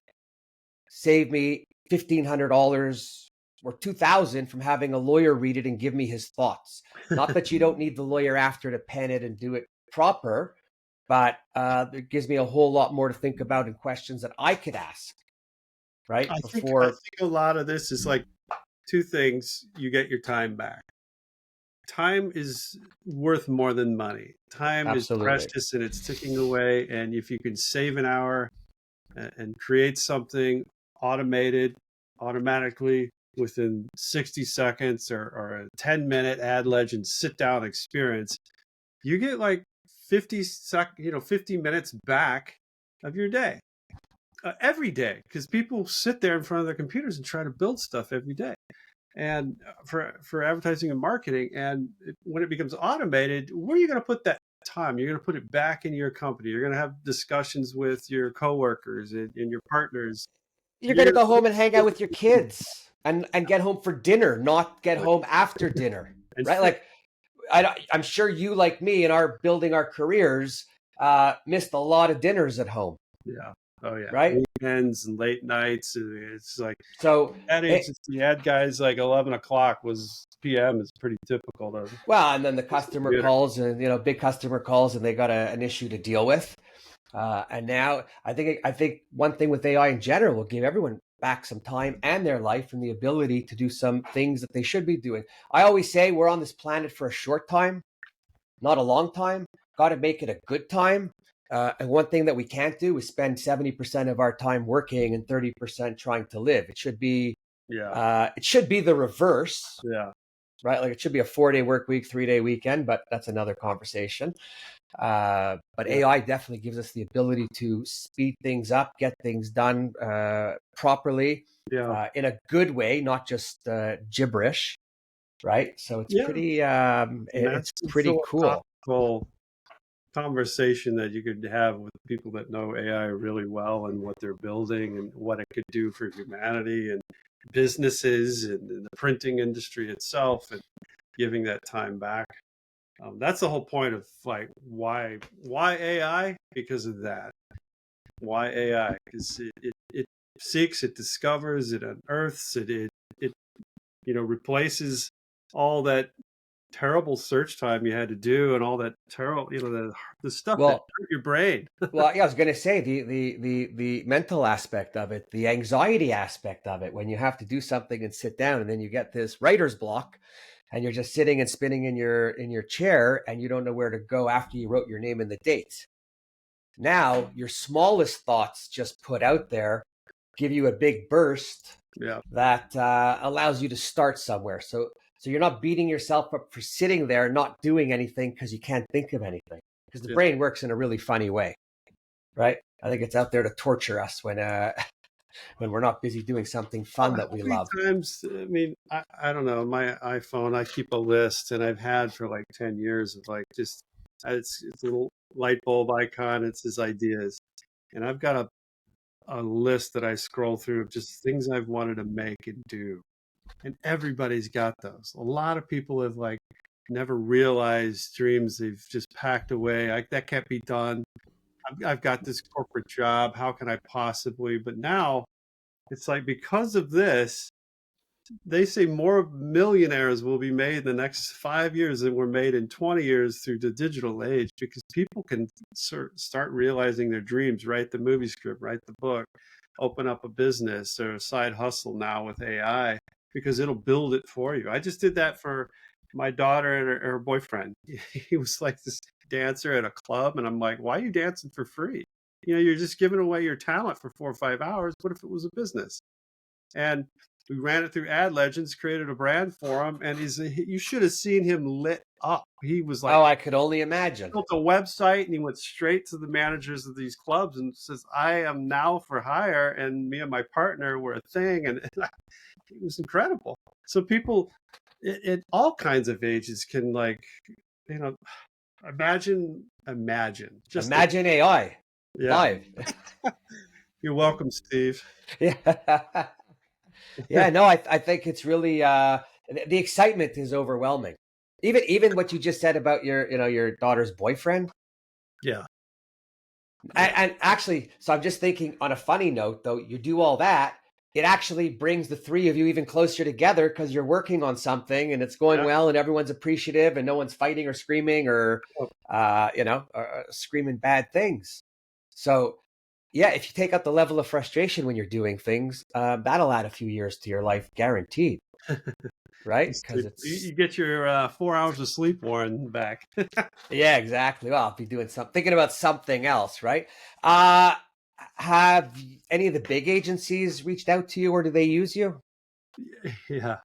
[SPEAKER 1] saved me $1,500 or $2,000 from having a lawyer read it and give me his thoughts. Not that you don't need the lawyer after to pen it and do it proper, but it gives me a whole lot more to think about and questions that I could ask, right?
[SPEAKER 2] I think
[SPEAKER 1] Before
[SPEAKER 2] a lot of this is like two things. You get your time back. time is worth more than money. Time is
[SPEAKER 1] Absolutely.
[SPEAKER 2] precious and it's ticking away. And if you can save an hour and create something automated, automatically within 60 seconds or a 10-minute ad legend sit down experience, you get like 50 minutes back of your day every day, because people sit there in front of their computers and try to build stuff every day. And for advertising and marketing, and when it becomes automated, where are you going to put that time? You're going to put it back in your company. You're going to have discussions with your coworkers and your partners.
[SPEAKER 1] You're going to
[SPEAKER 2] You're
[SPEAKER 1] go home and hang out with your kids and get home for dinner, not get home after dinner,
[SPEAKER 2] and
[SPEAKER 1] right?
[SPEAKER 2] fit.
[SPEAKER 1] Like I'm sure you, like me, in our building our careers, missed a lot of dinners at home,
[SPEAKER 2] Yeah. Oh yeah.
[SPEAKER 1] right?
[SPEAKER 2] Weekends and late nights. And it's like
[SPEAKER 1] So,
[SPEAKER 2] ad
[SPEAKER 1] it,
[SPEAKER 2] agency ad guys like 11 o'clock was PM is pretty typical of
[SPEAKER 1] well, and then the
[SPEAKER 2] just the
[SPEAKER 1] customer
[SPEAKER 2] commuter.
[SPEAKER 1] calls, and big customer calls, and they got an issue to deal with. And now I think one thing with AI in general will give everyone back some time and their life and the ability to do some things that they should be doing. I always say we're on this planet for a short time, not a long time. Got to make it a good time. And one thing that we can't do is spend 70% of our time working and 30% trying to live. It should be
[SPEAKER 2] Yeah.
[SPEAKER 1] the reverse,
[SPEAKER 2] Yeah.
[SPEAKER 1] right? Like it should be a 4-day work week, 3-day weekend, but that's another conversation. But
[SPEAKER 2] Yeah.
[SPEAKER 1] AI definitely gives us the ability to speed things up, get things done properly,
[SPEAKER 2] Yeah.
[SPEAKER 1] in a good way, not just gibberish, right? So it's
[SPEAKER 2] Yeah. And that's
[SPEAKER 1] it's
[SPEAKER 2] the
[SPEAKER 1] pretty cool.
[SPEAKER 2] philosophical conversation that you could have with people that know AI really well and what they're building and what it could do for humanity and businesses and the printing industry itself, and giving that time back. That's the whole point of like why AI, because of that. Why AI? Because it seeks, it discovers, it unearths, it replaces all that terrible search time you had to do and all that terrible, the stuff that
[SPEAKER 1] Well,
[SPEAKER 2] hurt your brain.
[SPEAKER 1] well, yeah, I was going to say the mental aspect of it, the anxiety aspect of it, when you have to do something and sit down, and then you get this writer's block, and you're just sitting and spinning in your chair, and you don't know where to go after you wrote your name and the date. Now, your smallest thoughts just put out there give you a big burst
[SPEAKER 2] Yeah,
[SPEAKER 1] that allows you to start somewhere. So you're not beating yourself up for sitting there not doing anything because you can't think of anything. Because the
[SPEAKER 2] yeah.
[SPEAKER 1] brain works in a really funny way, right? I think it's out there to torture us when when we're not busy doing something
[SPEAKER 2] Well,
[SPEAKER 1] fun
[SPEAKER 2] how
[SPEAKER 1] that we
[SPEAKER 2] many
[SPEAKER 1] love.
[SPEAKER 2] times? I mean, I don't know. My iPhone, I keep a list, and I've had for like 10 years of like just it's a little light bulb icon. It's his ideas, and I've got a list that I scroll through of just things I've wanted to make and do. And everybody's got those. A lot of people have like never realized dreams they've just packed away. That can't be done. I've got this corporate job. How can I possibly? But now it's like because of this, they say more millionaires will be made in the next 5 years than were made in 20 years through the digital age, because people can start realizing their dreams, write the movie script, write the book, open up a business or a side hustle now with AI, because it'll build it for you. I just did that for my daughter and her boyfriend. He was like this dancer at a club, and I'm like, why are you dancing for free? You're just giving away your talent for 4 or 5 hours. What if it was a business? And we ran it through Ad Legends, created a brand for him, and you should have seen him lit up. He was like,
[SPEAKER 1] Oh, I could only imagine.
[SPEAKER 2] built a website, and he went straight to the managers of these clubs and says, I am now for hire, and me and my partner were a thing. And it was incredible. So people at all kinds of ages can like, you know, imagine just
[SPEAKER 1] Imagine AI
[SPEAKER 2] yeah.
[SPEAKER 1] live.
[SPEAKER 2] You're welcome, Steve.
[SPEAKER 1] Yeah. Yeah, no, I think it's really the excitement is overwhelming. Even what you just said about your daughter's boyfriend.
[SPEAKER 2] Yeah. Yeah.
[SPEAKER 1] And actually, so I'm just thinking on a funny note, though, you do all that, it actually brings the three of you even closer together because you're working on something and it's going
[SPEAKER 2] Yeah.
[SPEAKER 1] well and everyone's appreciative and no one's fighting or screaming or,
[SPEAKER 2] Oh,
[SPEAKER 1] screaming bad things. So, yeah, if you take out the level of frustration when you're doing things, that'll add a few years to your life, guaranteed. right? Because
[SPEAKER 2] You get your 4 hours of sleep, Warren, back.
[SPEAKER 1] yeah, exactly. Well, I'll be doing something, thinking about something else, right? Uh, have any of the big agencies reached out to you, or do they use you?
[SPEAKER 2] Yeah.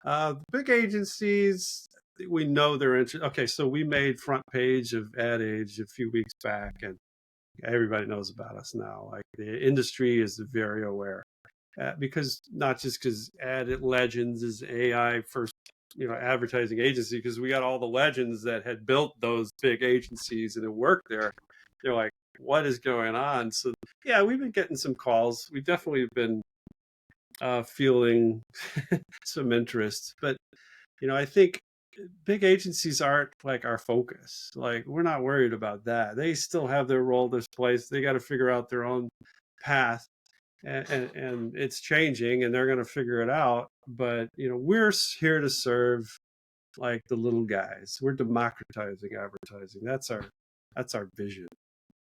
[SPEAKER 2] The big agencies, we know they're interested. Okay, so we made front page of Ad Age a few weeks back, and everybody knows about us now. Like the industry is very aware, because not just because Ad Legends is AI first, advertising agency, because we got all the legends that had built those big agencies and had worked there. They're like, what is going on? So yeah, we've been getting some calls. We've definitely been feeling some interest, but I think big agencies aren't like our focus. Like we're not worried about that. They still have their role, their place. They got to figure out their own path, and it's changing, and they're going to figure it out. But we're here to serve like the little guys. We're democratizing advertising. That's our vision.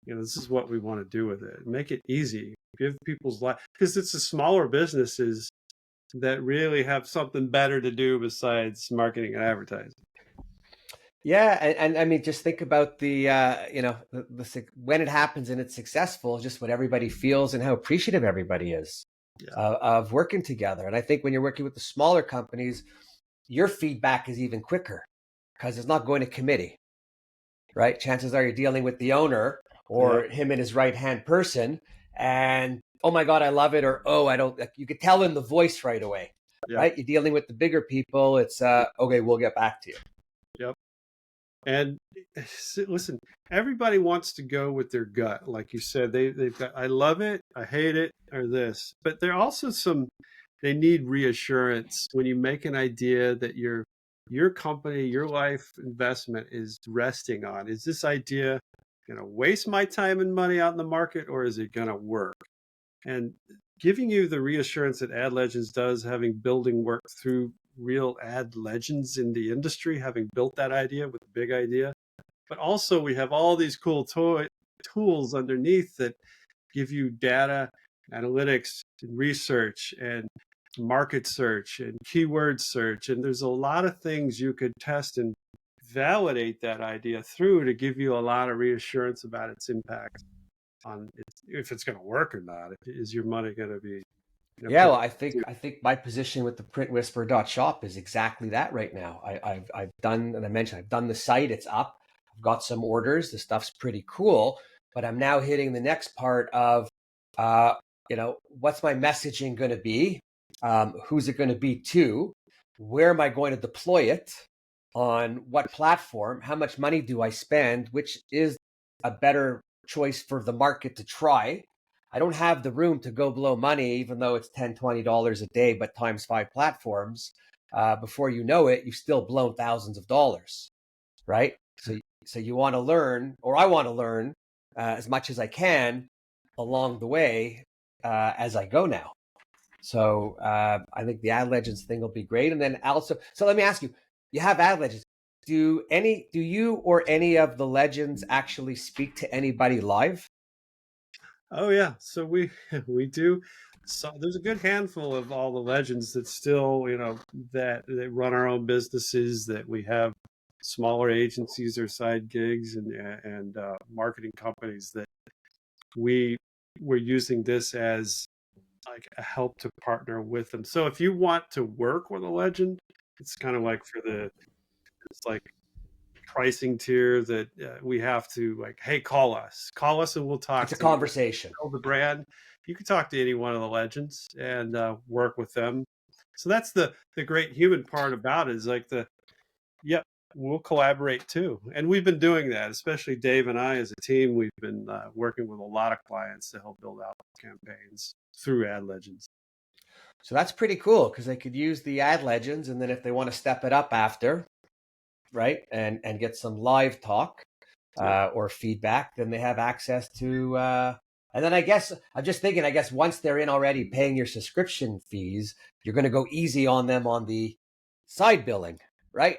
[SPEAKER 2] This is what we want to do with it. Make it easy. Give people's life, because it's the smaller businesses that really have something better to do besides marketing and advertising.
[SPEAKER 1] Yeah, and I mean, just think about when it happens and it's successful, just what everybody feels and how appreciative everybody is
[SPEAKER 2] Yeah.
[SPEAKER 1] of working together. And I think when you're working with the smaller companies, your feedback is even quicker because it's not going to committee, right? Chances are you're dealing with the owner or
[SPEAKER 2] Yep.
[SPEAKER 1] him and his right-hand person, and oh my God, I love it, or oh, I don't. Like, you could tell in the voice right away,
[SPEAKER 2] Yep.
[SPEAKER 1] right? You're dealing with the bigger people. It's okay, we'll get back to you.
[SPEAKER 2] Yep. And listen, everybody wants to go with their gut. Like you said, they've got, I love it, I hate it, or this. But there are also they need reassurance when you make an idea that your company, your life investment is resting on. Is this idea going to waste my time and money out in the market, or is it going to work? And giving you the reassurance that Ad Legends does, having building work through real ad legends in the industry, having built that idea with a big idea. But also we have all these cool tools underneath that give you data, analytics, and research, and market search, and keyword search. And there's a lot of things you could test and validate that idea through to give you a lot of reassurance about its impact on if it's going to work or not. Is your money going to be
[SPEAKER 1] Yeah,
[SPEAKER 2] put?
[SPEAKER 1] well, I think my position with the printwhisper.shop is exactly that right now. I've done, and I mentioned I've done the site, it's up. I've got some orders. The stuff's pretty cool, but I'm now hitting the next part of, uh, what's my messaging going to be? Who's it going to be to? Where am I going to deploy it? On what platform? How much money do I spend? Which is a better choice for the market to try? I don't have the room to go blow money, even though it's $10, $20 a day, but times 5 platforms. Before you know it, you've still blown thousands of dollars, right? So you want to learn, or I want to learn as much as I can along the way as I go now. So I think the Ad Legends thing will be great. And then also, so let me ask you, you have Ad Legends. Do you or any of the legends actually speak to anybody live?
[SPEAKER 2] Oh yeah, so we we do. So there's a good handful of all the legends that still, that run our own businesses, that we have smaller agencies or side gigs, and marketing companies that we we're using this as like a help to partner with them. So if you want to work with a legend, it's kind of like it's like pricing tier that we have to, like, hey, call us and we'll
[SPEAKER 1] It's
[SPEAKER 2] talk
[SPEAKER 1] a
[SPEAKER 2] to you.
[SPEAKER 1] conversation.
[SPEAKER 2] Build the brand. You can talk to any one of the legends and work with them. So that's the great human part about it, is like yep, we'll collaborate too. And we've been doing that, especially Dave and I as a team. We've been working with a lot of clients to help build out campaigns through Ad Legends.
[SPEAKER 1] So that's pretty cool because they could use the Ad Legends, and then if they want to step it up after, right, and get some live talk
[SPEAKER 2] Yep.
[SPEAKER 1] or feedback, then they have access to. And then I guess I'm just thinking. I guess once they're in already paying your subscription fees, you're going to go easy on them on the side billing, right?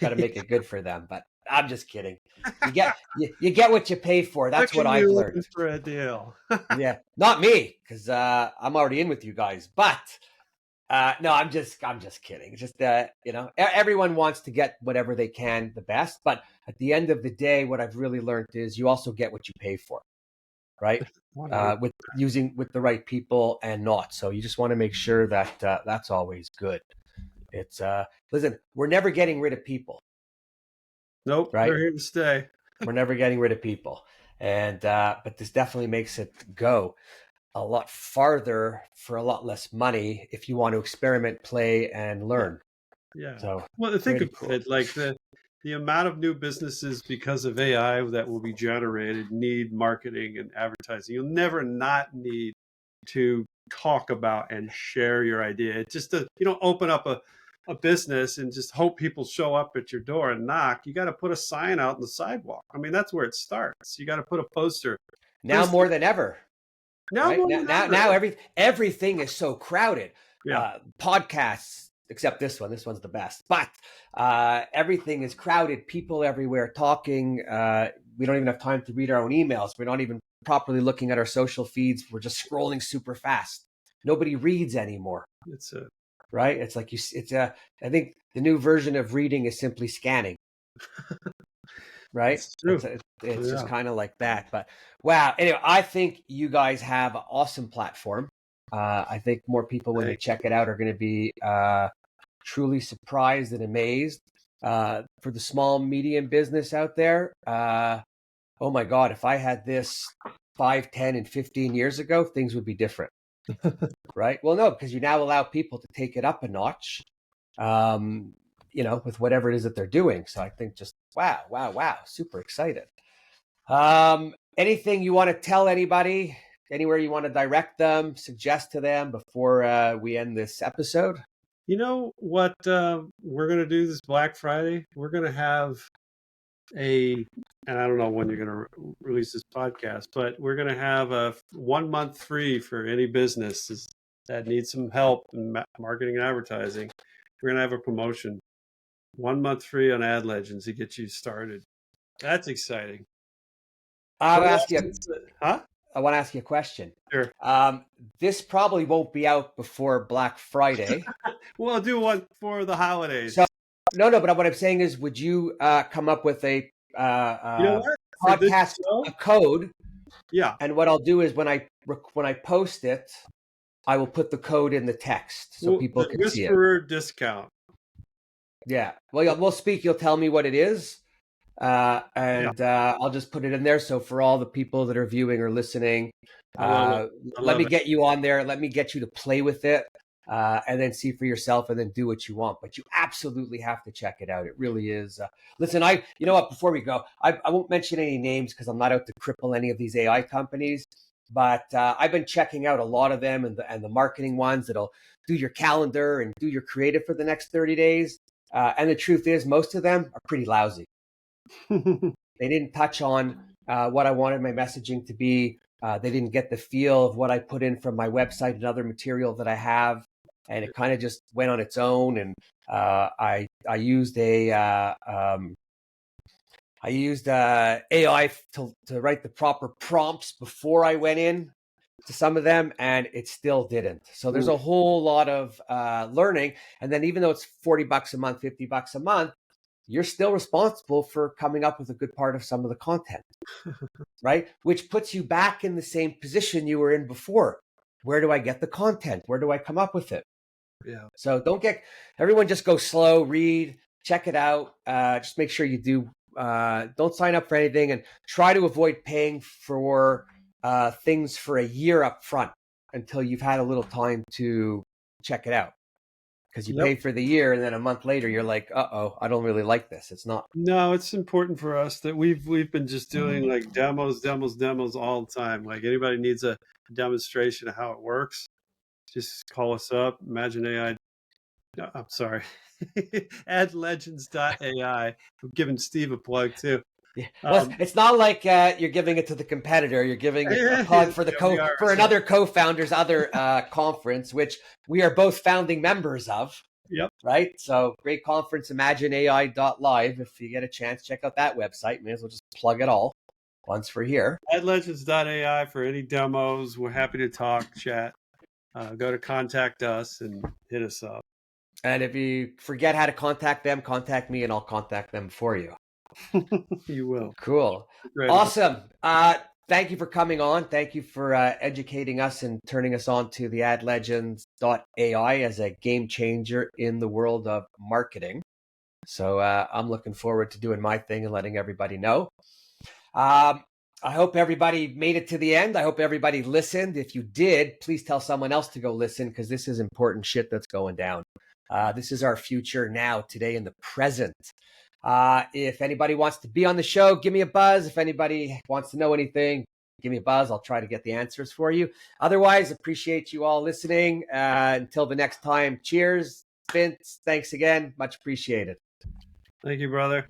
[SPEAKER 1] Got to make it good for them. But I'm just kidding. You get what you pay for. That's what
[SPEAKER 2] Looking
[SPEAKER 1] I've
[SPEAKER 2] you in
[SPEAKER 1] learned.
[SPEAKER 2] for a deal.
[SPEAKER 1] Yeah, not me because I'm already in with you guys, but No, I'm just kidding. Just everyone wants to get whatever they can, the best. But at the end of the day, what I've really learned is you also get what you pay for, right?
[SPEAKER 2] 100.
[SPEAKER 1] With the right people and not. So you just want to make sure that that's always good. It's listen, we're never getting rid of people,
[SPEAKER 2] Nope,
[SPEAKER 1] right?
[SPEAKER 2] they're here to stay.
[SPEAKER 1] We're never getting rid of people, and but this definitely makes it go a lot farther for a lot less money if you want to experiment, play, and learn.
[SPEAKER 2] Yeah.
[SPEAKER 1] So
[SPEAKER 2] Well, think
[SPEAKER 1] pretty
[SPEAKER 2] about
[SPEAKER 1] cool.
[SPEAKER 2] it, like the amount of new businesses because of AI that will be generated need marketing and advertising. You'll never not need to talk about and share your idea. It just you don't open up a business and just hope people show up at your door and knock. You got to put a sign out on the sidewalk. I mean, that's where it starts. You got to put a poster.
[SPEAKER 1] Now more than ever,
[SPEAKER 2] Now
[SPEAKER 1] right?
[SPEAKER 2] more
[SPEAKER 1] Now,
[SPEAKER 2] than
[SPEAKER 1] now,
[SPEAKER 2] ever.
[SPEAKER 1] now everything is so crowded.
[SPEAKER 2] Yeah.
[SPEAKER 1] Podcasts, except this one. This one's the best. But everything is crowded. People everywhere talking. We don't even have time to read our own emails. We're not even properly looking at our social feeds. We're just scrolling super fast. Nobody reads anymore.
[SPEAKER 2] It's a
[SPEAKER 1] Right? It's like I think the new version of reading is simply scanning. Right?
[SPEAKER 2] it's true.
[SPEAKER 1] It's just
[SPEAKER 2] Yeah.
[SPEAKER 1] kind of like that. But wow. Anyway, I think you guys have an awesome platform. I think more people, when they check it out, are going to be truly surprised and amazed. For the small, medium business out there, oh my God, if I had this 5, 10, and 15 years ago, things would be different. Right? Well, no, because you now allow people to take it up a notch. With whatever it is that they're doing. So I think just wow, super excited. Anything you want to tell anybody, anywhere you want to direct them, suggest to them before we end this episode?
[SPEAKER 2] You know what we're going to do this Black Friday? We're going to have and I don't know when you're going to release this podcast, but we're going to have a 1 month free for any businesses that needs some help in marketing and advertising. We're going to have a promotion, 1 month free on Adlegends to get you started. That's exciting.
[SPEAKER 1] I want to ask you a question.
[SPEAKER 2] Sure.
[SPEAKER 1] This probably won't be out before Black Friday.
[SPEAKER 2] We'll do one for the holidays.
[SPEAKER 1] So, no, but what I'm saying is, would you come up with a podcast a code?
[SPEAKER 2] Yeah.
[SPEAKER 1] And what I'll do is when I post it, I will put the code in the text so people can see it.
[SPEAKER 2] Whisperer discount.
[SPEAKER 1] Yeah. Well, we'll speak. You'll tell me what it is. I'll just put it in there. So for all the people that are viewing or listening, let me get you on there. Let me get you to play with it, and then see for yourself, and then do what you want. But you absolutely have to check it out. It really is. Listen, you know what? Before we go, I won't mention any names because I'm not out to cripple any of these AI companies. But I've been checking out a lot of them and the marketing ones that'll do your calendar and do your creative for the next 30 days. And the truth is, most of them are pretty lousy. They didn't touch on what I wanted my messaging to be. They didn't get the feel of what I put in from my website and other material that I have. And it kind of just went on its own. And I used AI to write the proper prompts before I went in to some of them, and it still didn't. So there's a whole lot of learning. And then even though it's $40 a month, $50 a month, you're still responsible for coming up with a good part of some of the content, right? Which puts you back in the same position you were in before. Where do I get the content? Where do I come up with it?
[SPEAKER 2] Yeah.
[SPEAKER 1] So everyone just go slow, read, check it out. Just make sure you do. Don't sign up for anything, and try to avoid paying for things for a year up front until you've had a little time to check it out. Because you pay for the year, and then a month later you're like, I don't really like this. It's not.
[SPEAKER 2] No, it's important for us that we've been just doing like demos all the time. Like anybody needs a demonstration of how it works, just call us up. Imagine AI. No, I'm sorry. Adlegends.ai. I'm giving Steve a plug too.
[SPEAKER 1] Yeah. Well, it's not like you're giving it to the competitor. You're giving it a plug for another co-founders other conference, which we are both founding members of.
[SPEAKER 2] Yep.
[SPEAKER 1] Right. So great conference, imagineai.live. If you get a chance, check out that website. May as well just plug it all once we're here.
[SPEAKER 2] Adlegends.ai for any demos. We're happy to talk, chat. go to contact us and hit us up.
[SPEAKER 1] And if you forget how to contact them, contact me and I'll contact them for you.
[SPEAKER 2] You will.
[SPEAKER 1] Cool.
[SPEAKER 2] Great.
[SPEAKER 1] Awesome. Thank you for coming on. Thank you for educating us and turning us on to the Adlegends.ai as a game changer in the world of marketing. So I'm looking forward to doing my thing and letting everybody know. I hope everybody made it to the end. I hope everybody listened. If you did, please tell someone else to go listen, because this is important shit that's going down. This is our future now, today, in the present. If anybody wants to be on the show, give me a buzz. If anybody wants to know anything, give me a buzz. I'll try to get the answers for you. Otherwise, appreciate you all listening. Until the next time, cheers. Vince, thanks again. Much appreciated.
[SPEAKER 2] Thank you, brother.